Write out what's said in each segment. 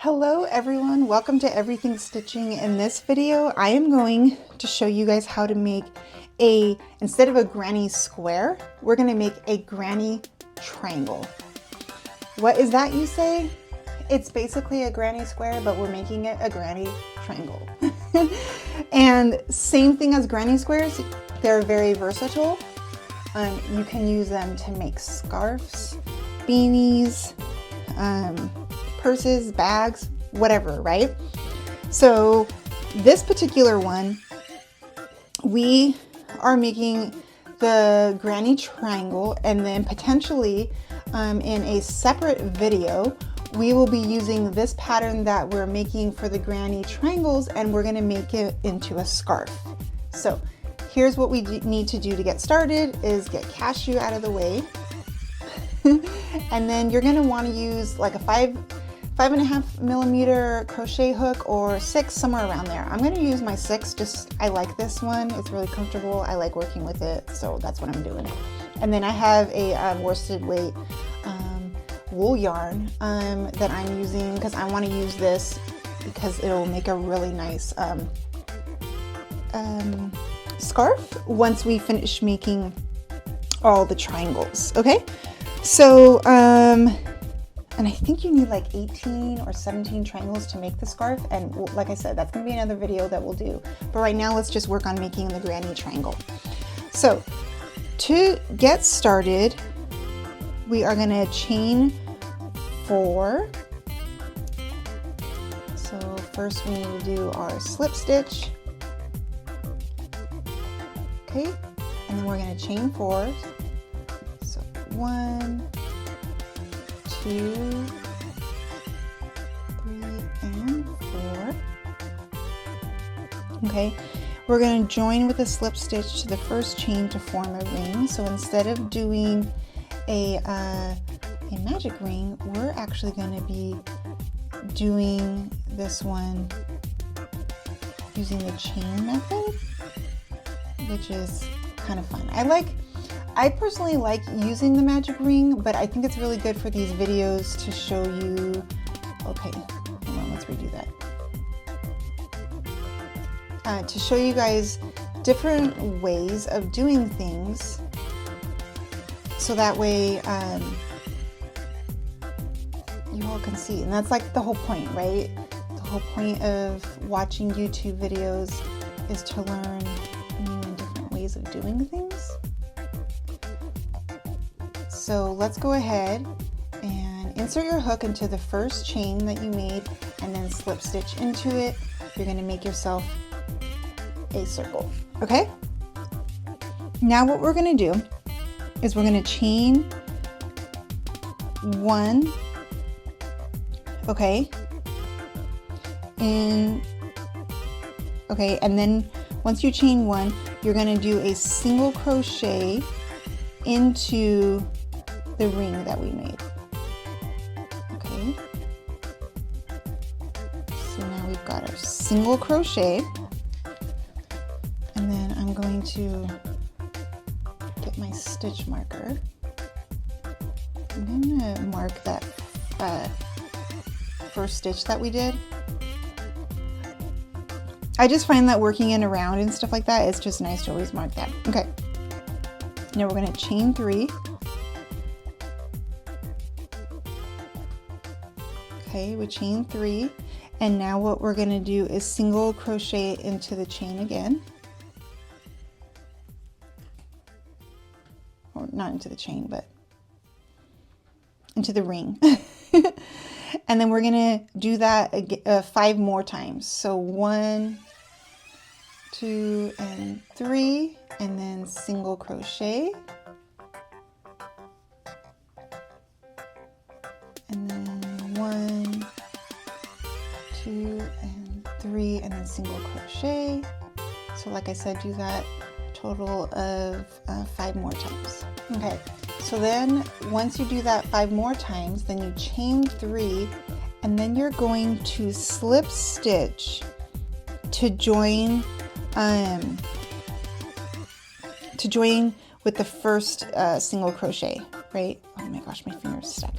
Hello everyone, welcome to Everything Stitching. In this video, I am going to show you guys how to make instead of a granny square, we're gonna make a granny triangle. What is that, you say? It's basically a granny square, but we're making it a granny triangle. And same thing as granny squares, they're very versatile. You can use them to make scarves, beanies, purses, bags, whatever, right? So this particular one, we are making the granny triangle, and then potentially in a separate video, we will be using this pattern that we're making for the granny triangles, and we're gonna make it into a scarf. So here's what we need to do to get started is get cashew out of the way. And then you're gonna wanna use like a 5.5 millimeter crochet hook or 6, somewhere around there. I'm gonna use my 6, I like this one. It's really comfortable. I like working with it, so that's what I'm doing. And then I have a worsted weight wool yarn that I'm using because I wanna use this because it'll make a really nice scarf once we finish making all the triangles, okay? So, and I think you need like 18 or 17 triangles to make the scarf. And like I said, that's gonna be another video that we'll do. But right now, let's just work on making the granny triangle. So to get started, we are gonna chain 4. So first we need to do our slip stitch. Okay, and then we're gonna chain 4. So 1, 2, 3, and 4. Okay, we're going to join with a slip stitch to the first chain to form a ring. So instead of doing a magic ring, we're actually going to be doing this one using the chain method, which is kind of fun. I personally like using the magic ring, but I think it's really good for these videos to show you, okay, hold on, let's redo that. To show you guys different ways of doing things, so that way you all can see. And that's like the whole point, right? The whole point of watching YouTube videos is to learn new and different ways of doing things. So let's go ahead and insert your hook into the first chain that you made and then slip stitch into it. You're going to make yourself a circle, okay? Now what we're going to do is we're going to chain 1, okay? And then once you chain 1, you're going to do a single crochet into the ring that we made. Okay, so now we've got our single crochet, and then I'm going to get my stitch marker. I'm going to mark that first stitch that we did. I just find that working in around and stuff like that, it's just nice to always mark that. Okay, now we're going to chain 3. Okay, we chain 3, and now what we're going to do is single crochet into the chain again, or not into the chain, but into the ring. And then we're going to do that 5 more times. So 1, 2, and 3, and then single crochet, and then 1, 2, and 3, and then single crochet. So like I said, do that a total of 5 more times. Okay, so then once you do that 5 more times, then you chain 3, and then you're going to slip stitch to join with the first single crochet, right? Oh my gosh, my finger's stuck.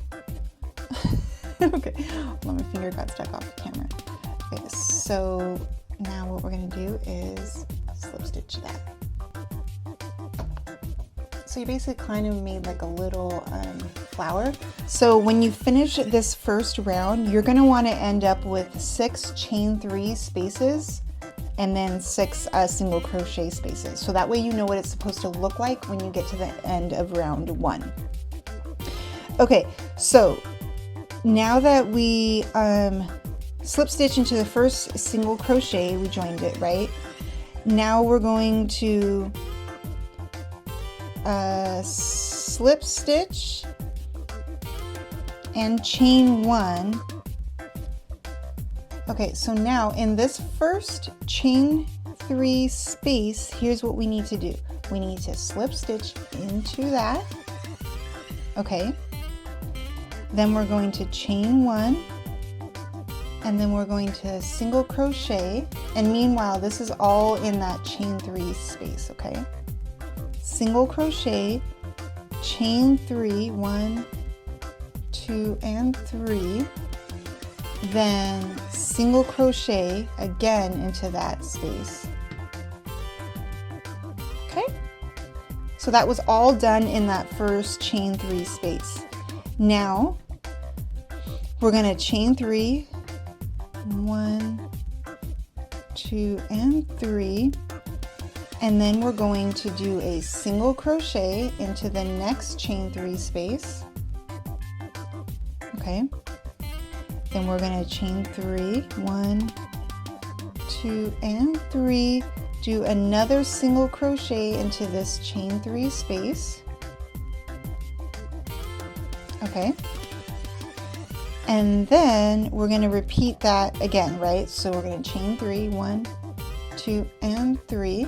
Okay, well, my finger got stuck off the camera. Okay, so now what we're gonna do is slip stitch that. So you basically kind of made like a little flower. So when you finish this first round, you're gonna wanna end up with 6 chain 3 spaces and then 6 single crochet spaces. So that way you know what it's supposed to look like when you get to the end of round 1. Okay, so now that we slip stitch into the first single crochet, we joined it, right? Now we're going to slip stitch and chain 1. Okay, so now in this first chain 3 space, here's what we need to do. We need to slip stitch into that. Okay, then we're going to chain 1, and then we're going to single crochet, and meanwhile this is all in that chain 3 space. Okay, single crochet, chain 3, 1, 2, and 3, then single crochet again into that space. Okay, so that was all done in that first chain 3 space. Now we're going to chain 3, 1, 2, and 3, and then we're going to do a single crochet into the next chain 3 space. Okay, then we're going to chain 3, 1, 2, and 3, do another single crochet into this chain 3 space. Okay, and then we're going to repeat that again, right? So we're going to chain 3, 1, 2, and 3,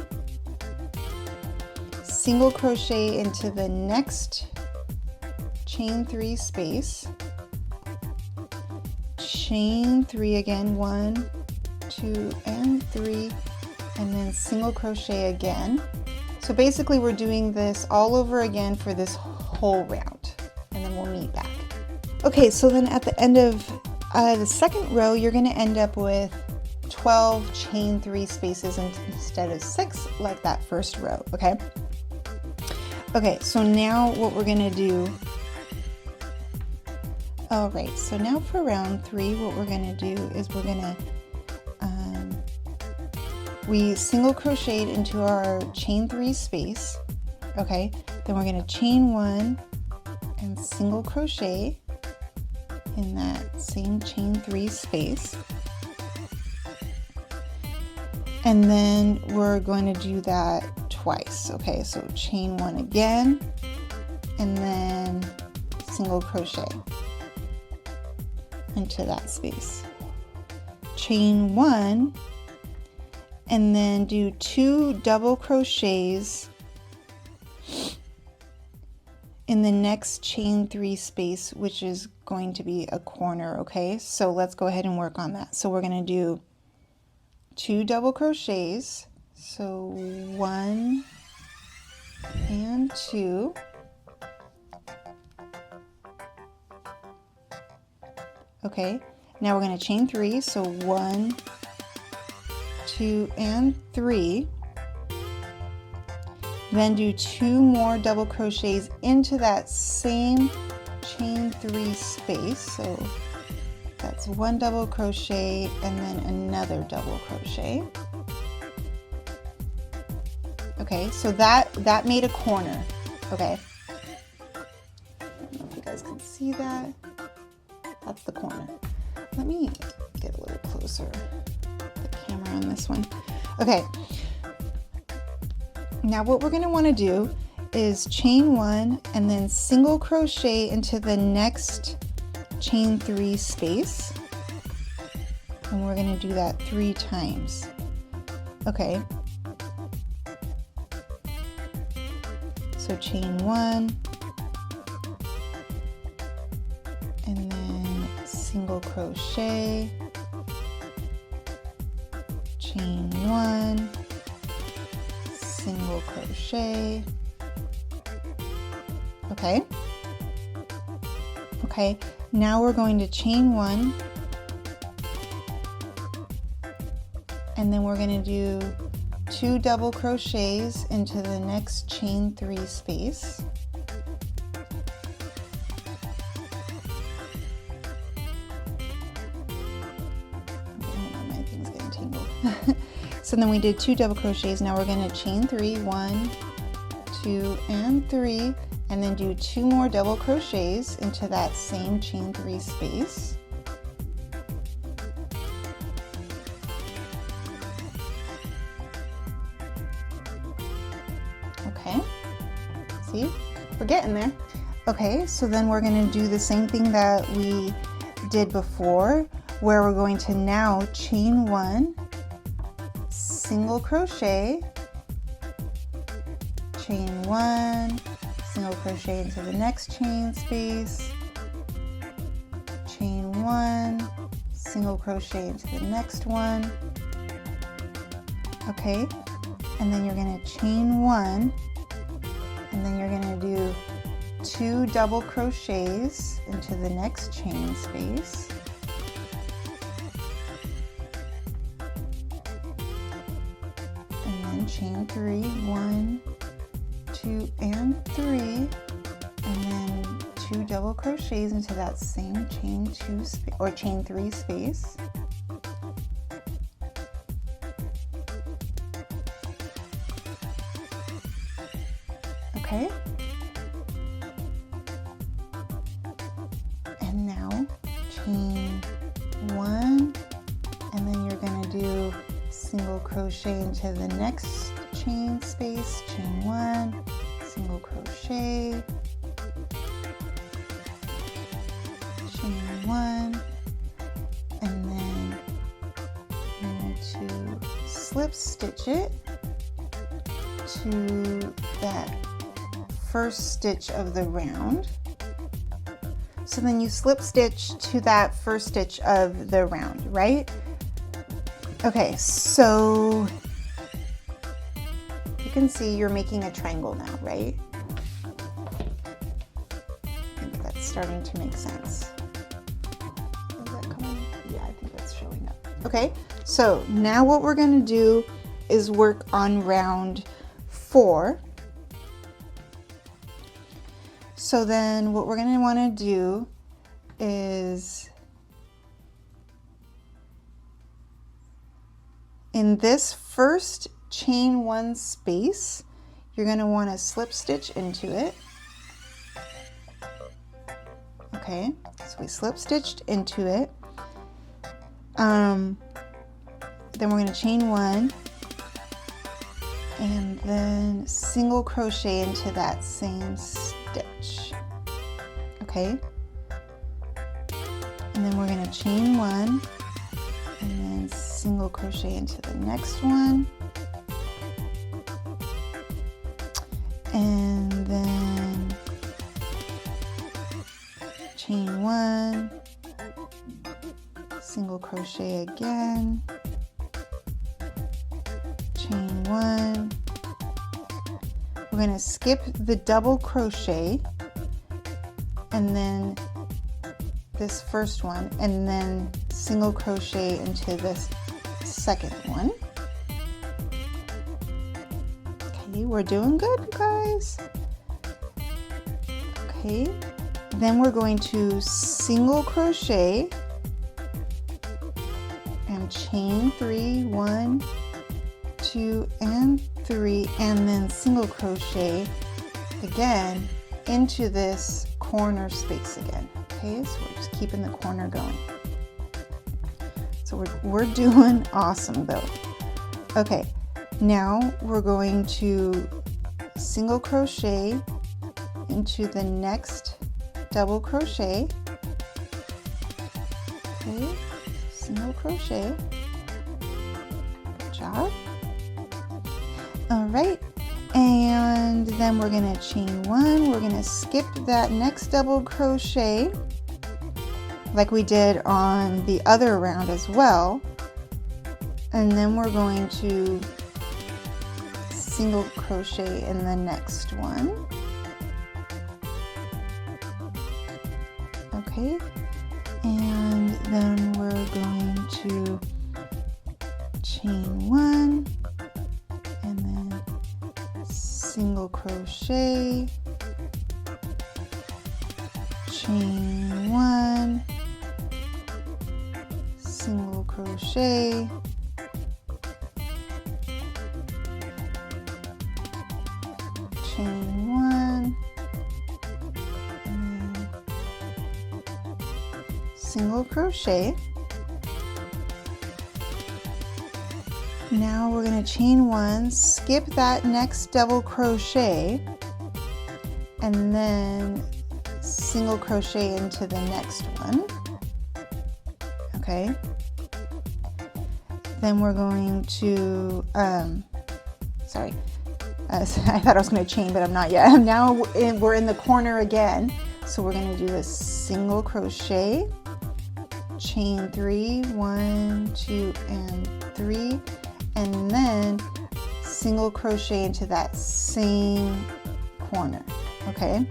single crochet into the next chain 3 space, chain 3 again, 1, 2, and 3, and then single crochet again. So basically we're doing this all over again for this whole round, and then we'll meet back. Okay, so then at the end of the second row, you're going to end up with 12 chain 3 spaces instead of 6 like that first row. Okay, okay, so now what we're going to do, all right, so now for round 3, what we're going to do is we're going to we single crocheted into our chain 3 space. Okay, then we're going to chain 1 and single crochet in that same chain 3 space, and then we're going to do that twice. Okay, so chain 1 again, and then single crochet into that space, chain 1, and then do 2 double crochets in the next chain 3 space, which is going to be a corner. Okay, so let's go ahead and work on that. So we're going to do 2 double crochets, so 1 and 2, okay, now we're going to chain 3, so 1, 2, and 3, then do 2 more double crochets into that same chain 3 space, so that's 1 double crochet and then another double crochet. Okay, so that made a corner. Okay, I don't know if you guys can see that. That's the corner. Let me get a little closer, the camera on this one. Okay, now what we're going to want to do is chain 1 and then single crochet into the next chain 3 space, and we're going to do that 3 times. Okay, so chain 1 and then single crochet, chain 1, single crochet. Okay, okay, Now we're going to chain 1, and then we're going to do 2 double crochets into the next chain 3 space. So then we did 2 double crochets. Now we're going to chain 3, 1, 2, and 3, and then do 2 more double crochets into that same chain 3 space. Okay, see, we're getting there. Okay, so then we're going to do the same thing that we did before, where we're going to now chain 1, single crochet, chain 1, single crochet into the next chain space, chain 1, single crochet into the next one. Okay, and then you're going to chain 1, and then you're going to do 2 double crochets into the next chain space. Chain 3, 1, 2, and 3, and then 2 double crochets into that same chain 2 or chain 3 space. Okay, and now chain 1, and then you're going to do single crochet into the next chain space, chain 1, single crochet, chain 1, and then you need to slip stitch it to that first stitch of the round. So then you slip stitch to that first stitch of the round, right? Okay, so you can see you're making a triangle now, right? I think that's starting to make sense. Is that coming? Yeah, I think that's showing up. Okay, so now what we're going to do is work on round 4. So then what we're going to want to do is, in this first chain 1 space, you're going to want to slip stitch into it. Okay, so we slip stitched into it. Then we're going to chain 1, and then single crochet into that same stitch. Okay, and then we're going to chain 1, and then single crochet into the next one, and then chain 1, single crochet again, chain 1. We're going to skip the double crochet and then this first one, and then single crochet into this second one. Okay, we're doing good, guys. Okay, then we're going to single crochet and chain 3, 1, 2, and 3, and then single crochet again into this corner space again. Okay, so we're just keeping the corner going. So we're doing awesome though. Okay, now we're going to single crochet into the next double crochet. Okay, single crochet. Good job. All right, and then we're going to chain 1. We're going to skip that next double crochet like we did on the other round as well, and then we're going to single crochet in the next one. Okay, And then we're going to chain 1 and then single crochet, chain 1, single crochet, chain 1, and then single crochet. Now we're going to chain 1, skip that next double crochet, and then single crochet into the next one. Okay. Then we're going to, sorry, I thought I was going to chain, but I'm not yet. Now we're in the corner again. So we're going to do a single crochet, chain 3, 1, 2, and 3, and then single crochet into that same corner. Okay.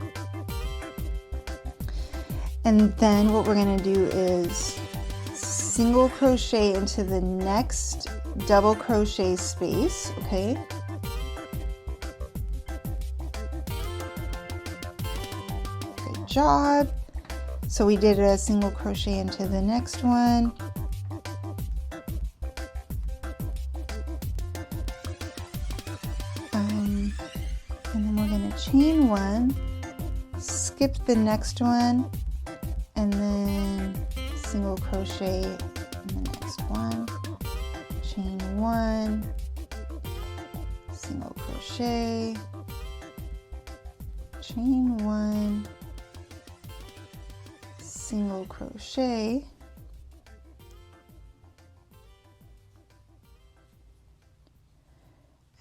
And then what we're going to do is single crochet into the next double crochet space. Okay. Good job. So we did a single crochet into the next one. And then we're going to chain 1, skip the next one, and then single crochet in the next one, chain 1, single crochet, chain 1, single crochet,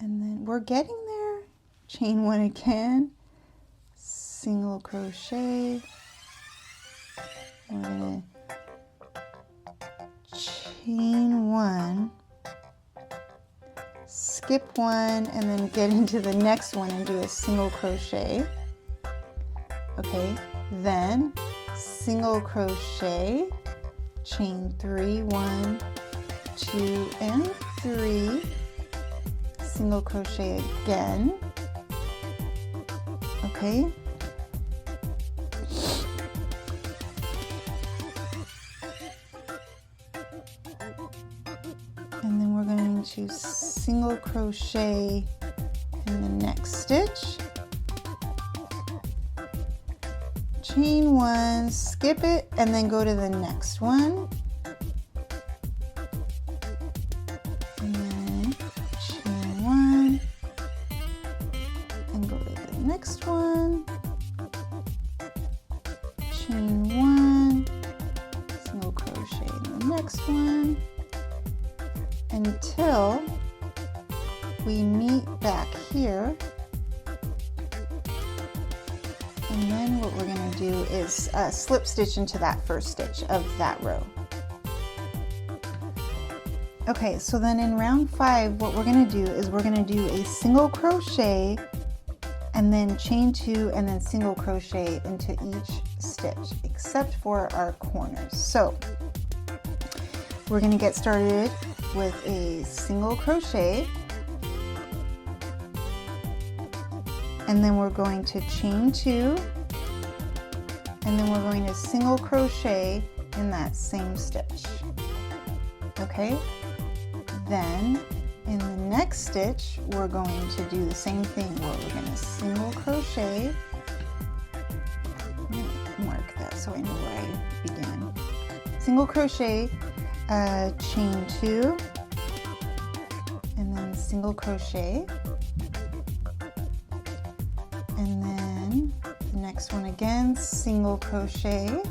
and then we're getting there, chain 1 again, single crochet, we're going to chain 1, skip 1, and then get into the next one and do a single crochet. Okay, then single crochet, chain 3, 1, 2, and 3, single crochet again. Okay. And then we're going to single crochet in the next stitch, chain 1, skip it, and then go to the next one, and then chain 1 and go to the next one, chain 1, single crochet in the next one, until we meet back here. And then what we're going to do is slip stitch into that first stitch of that row. Okay, so then in round 5, what we're going to do is we're going to do a single crochet and then chain 2 and then single crochet into each stitch except for our corners. So we're going to get started with a single crochet, and then we're going to chain 2, and then we're going to single crochet in that same stitch. Okay, then in the next stitch we're going to do the same thing where we're going to single crochet. I'm going to mark that so I know where I began. Single crochet, chain 2, and then single crochet, and then the next one again, single crochet,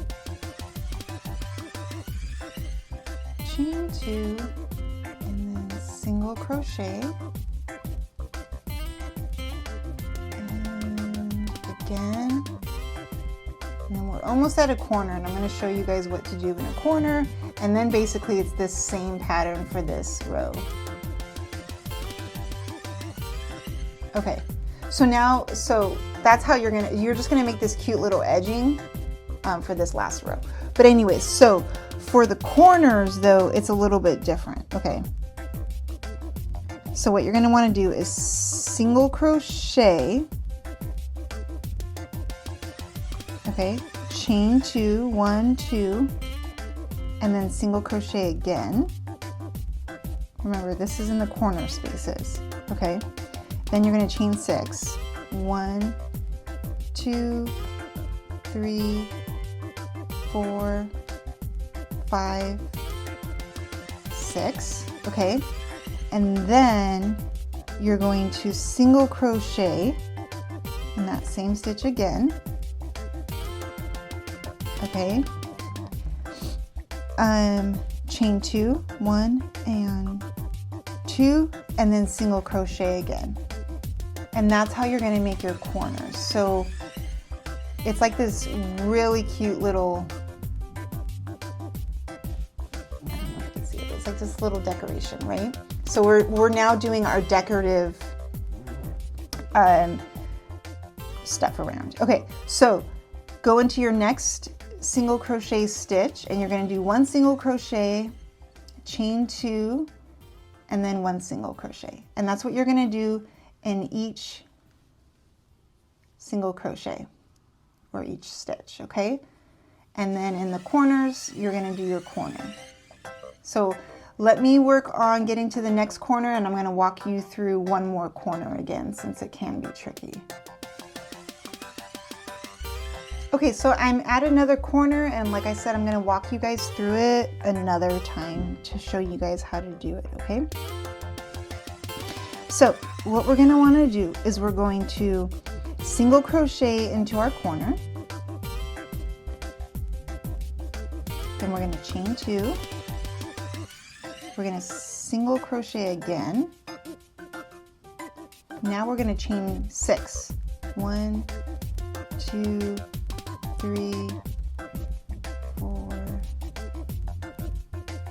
chain 2, and then single crochet, and again, and then we're almost at a corner, and I'm going to show you guys what to do in a corner, and then basically it's this same pattern for this row. Okay, so now, so that's how you're just gonna make this cute little edging for this last row. But anyways, so for the corners though, it's a little bit different. Okay. So what you're going to want to do is single crochet. Okay. Chain 2, 1, 2, and then single crochet again. Remember, this is in the corner spaces. Okay. Then you're going to chain 6. 1, 2, 3, 4, 5, 6. Okay. And then you're going to single crochet in that same stitch again. Okay. Chain 2, 1 and 2, and then single crochet again. And that's how you're going to make your corners. So it's like this really cute little, I don't know if you can see it, it's like this little decoration, right? So we're now doing our decorative stuff around. Okay, so go into your next single crochet stitch and you're going to do 1 single crochet, chain 2, and then 1 single crochet. And that's what you're going to do in each single crochet or each stitch, okay? And then in the corners, you're going to do your corner. So let me work on getting to the next corner and I'm going to walk you through one more corner again since it can be tricky. Okay, so I'm at another corner and like I said, I'm going to walk you guys through it another time to show you guys how to do it, okay? So what we're going to want to do is we're going to single crochet into our corner. Then we're going to chain 2. We're going to single crochet again. Now we're going to chain 6. 1, 2, 3, 4,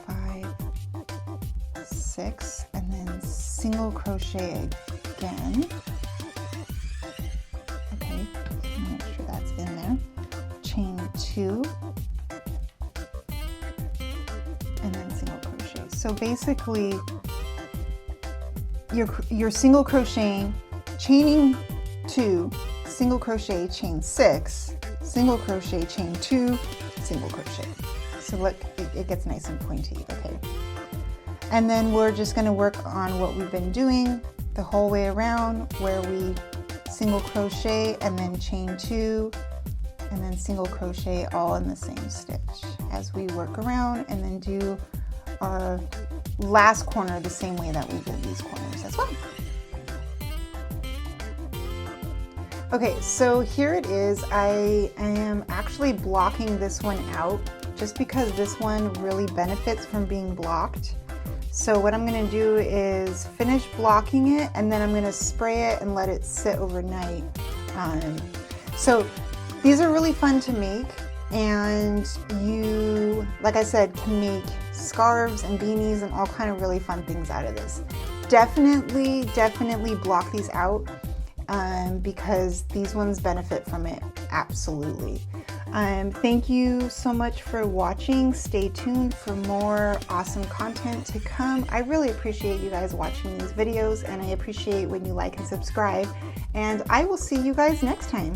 5, 6, and then single crochet again. Okay, make sure that's in there. Chain 2, and then single crochet. So basically, you're single crocheting, chaining 2, single crochet, chain 6, single crochet, chain 2, single crochet. So look, it gets nice and pointy, okay? And then we're just going to work on what we've been doing the whole way around, where we single crochet and then chain 2 and then single crochet all in the same stitch as we work around, and then do our last corner the same way that we did these corners as well. Okay, so here it is. I am actually blocking this one out just because this one really benefits from being blocked. So what I'm going to do is finish blocking it and then I'm going to spray it and let it sit overnight. So these are really fun to make, and you, like I said, can make scarves and beanies and all kind of really fun things out of this. Definitely block these out because these ones benefit from it, absolutely. Thank you so much for watching. Stay tuned for more awesome content to come. I really appreciate you guys watching these videos, and I appreciate when you like and subscribe, and I will see you guys next time.